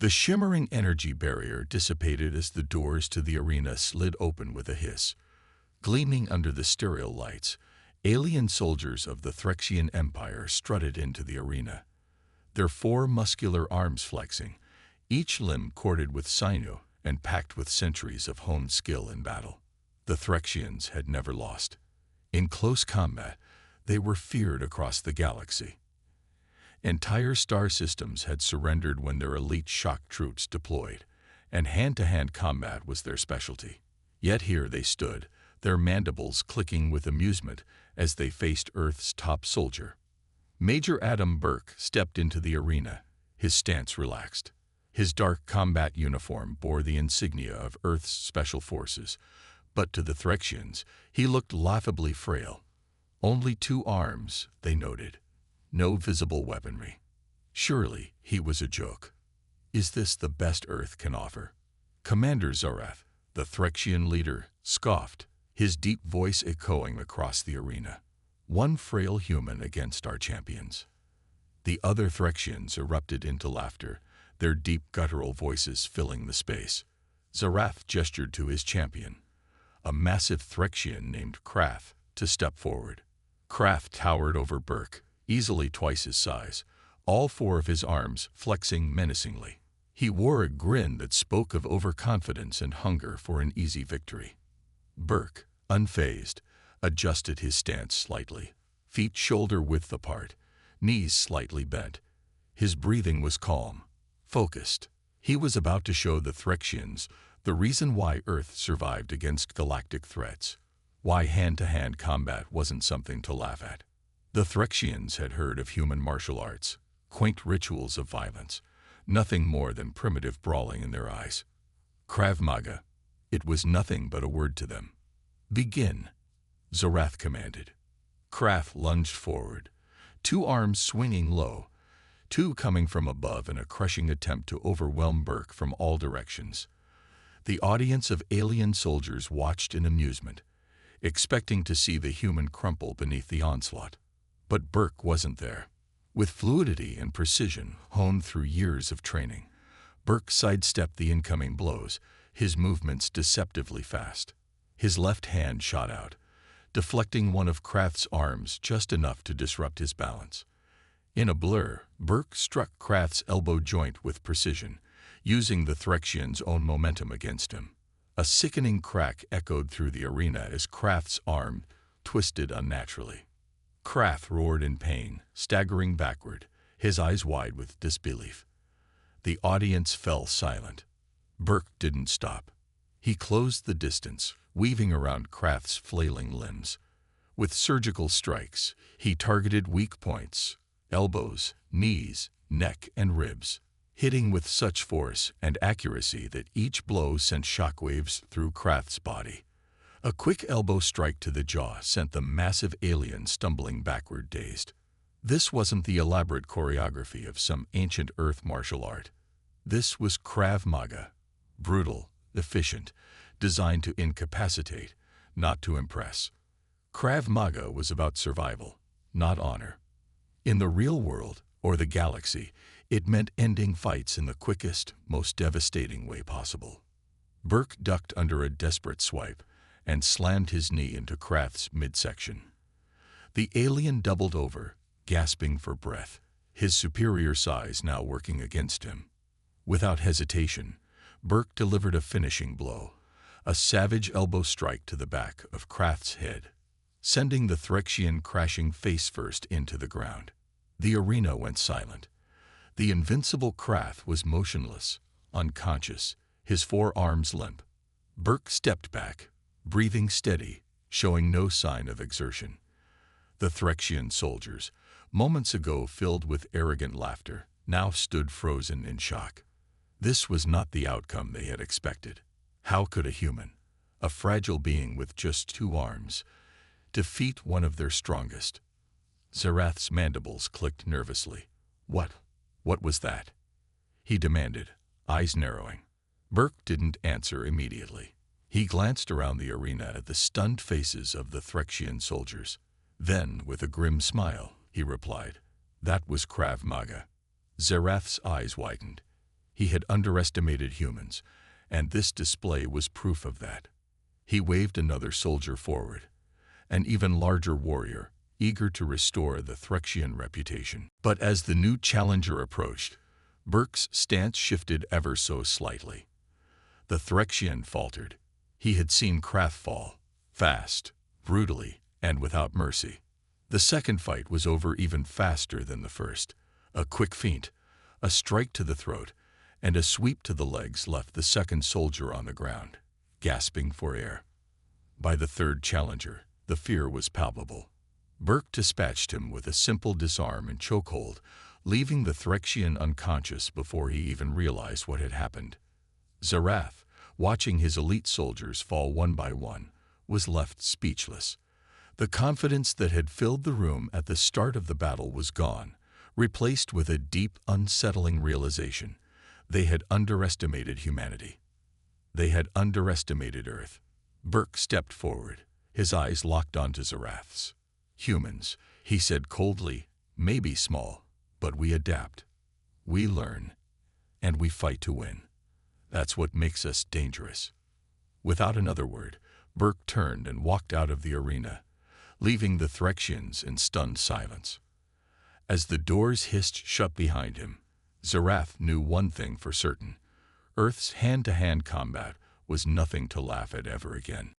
The shimmering energy barrier dissipated as the doors to the arena slid open with a hiss. Gleaming under the stereo lights, alien soldiers of the Threxian Empire strutted into the arena, their 4 muscular arms flexing, each limb corded with sinew and packed with centuries of honed skill in battle. The Threxians had never lost. In close combat, they were feared across the galaxy. Entire star systems had surrendered when their elite shock troops deployed, and hand-to-hand combat was their specialty. Yet here they stood, their mandibles clicking with amusement as they faced Earth's top soldier. Major Adam Burke stepped into the arena, his stance relaxed. His dark combat uniform bore the insignia of Earth's special forces, but to the Threxians, he looked laughably frail. Only 2 arms, they noted. No visible weaponry. Surely he was a joke. Is this the best Earth can offer? Commander Zarath, the Threxian leader, scoffed, his deep voice echoing across the arena. One frail human against our champions. The other Threxians erupted into laughter, their deep guttural voices filling the space. Zarath gestured to his champion, a massive Threxian named Krav, to step forward. Krav towered over Burke, easily twice his size, all 4 of his arms flexing menacingly. He wore a grin that spoke of overconfidence and hunger for an easy victory. Burke, unfazed, adjusted his stance slightly, feet shoulder-width apart, knees slightly bent. His breathing was calm, focused. He was about to show the Threxians the reason why Earth survived against galactic threats, why hand-to-hand combat wasn't something to laugh at. The Threxians had heard of human martial arts, quaint rituals of violence, nothing more than primitive brawling in their eyes. Krav Maga. It was nothing but a word to them. Begin, Zarath commanded. Krav lunged forward, 2 arms swinging low, 2 coming from above in a crushing attempt to overwhelm Burke from all directions. The audience of alien soldiers watched in amusement, expecting to see the human crumple beneath the onslaught. But Burke wasn't there. With fluidity and precision honed through years of training, Burke sidestepped the incoming blows, his movements deceptively fast. His left hand shot out, deflecting one of Krav's arms just enough to disrupt his balance. In a blur, Burke struck Krav's elbow joint with precision, using the Threxian's own momentum against him. A sickening crack echoed through the arena as Krav's arm twisted unnaturally. Krav roared in pain, staggering backward, his eyes wide with disbelief. The audience fell silent. Burke didn't stop. He closed the distance, weaving around Krav's flailing limbs. With surgical strikes, he targeted weak points, elbows, knees, neck, and ribs, hitting with such force and accuracy that each blow sent shockwaves through Krav's body. A quick elbow strike to the jaw sent the massive alien stumbling backward, dazed. This wasn't the elaborate choreography of some ancient Earth martial art. This was Krav Maga, brutal, efficient, designed to incapacitate, not to impress. Krav Maga was about survival, not honor. In the real world, or the galaxy, it meant ending fights in the quickest, most devastating way possible. Burke ducked under a desperate swipe and slammed his knee into Krav's midsection. The alien doubled over, gasping for breath, his superior size now working against him. Without hesitation, Burke delivered a finishing blow, a savage elbow strike to the back of Krav's head, sending the Threxian crashing face-first into the ground. The arena went silent. The invincible Krav was motionless, unconscious, his 4 arms limp. Burke stepped back, breathing steady, showing no sign of exertion. The Threxian soldiers, moments ago filled with arrogant laughter, now stood frozen in shock. This was not the outcome they had expected. How could a human, a fragile being with just 2 arms, defeat one of their strongest? Zarath's mandibles clicked nervously. What was that? He demanded, eyes narrowing. Burke didn't answer immediately. He glanced around the arena at the stunned faces of the Threxian soldiers. Then, with a grim smile, he replied, "That was Krav Maga." Zarath's eyes widened. He had underestimated humans, and this display was proof of that. He waved another soldier forward, an even larger warrior, eager to restore the Threxian reputation. But as the new challenger approached, Burke's stance shifted ever so slightly. The Threxian faltered. He had seen Krav fall, fast, brutally, and without mercy. The second fight was over even faster than the first. A quick feint, a strike to the throat, and a sweep to the legs left the second soldier on the ground, gasping for air. By the third challenger, the fear was palpable. Burke dispatched him with a simple disarm and chokehold, leaving the Threxian unconscious before he even realized what had happened. Zarath, watching his elite soldiers fall one by one, was left speechless. The confidence that had filled the room at the start of the battle was gone, replaced with a deep, unsettling realization. They had underestimated humanity. They had underestimated Earth. Burke stepped forward, his eyes locked onto Zarath's. "Humans," he said coldly, "may be small, but we adapt. We learn, and we fight to win. That's what makes us dangerous." Without another word, Burke turned and walked out of the arena, leaving the Threxians in stunned silence. As the doors hissed shut behind him, Zarath knew one thing for certain: Earth's hand-to-hand combat was nothing to laugh at ever again.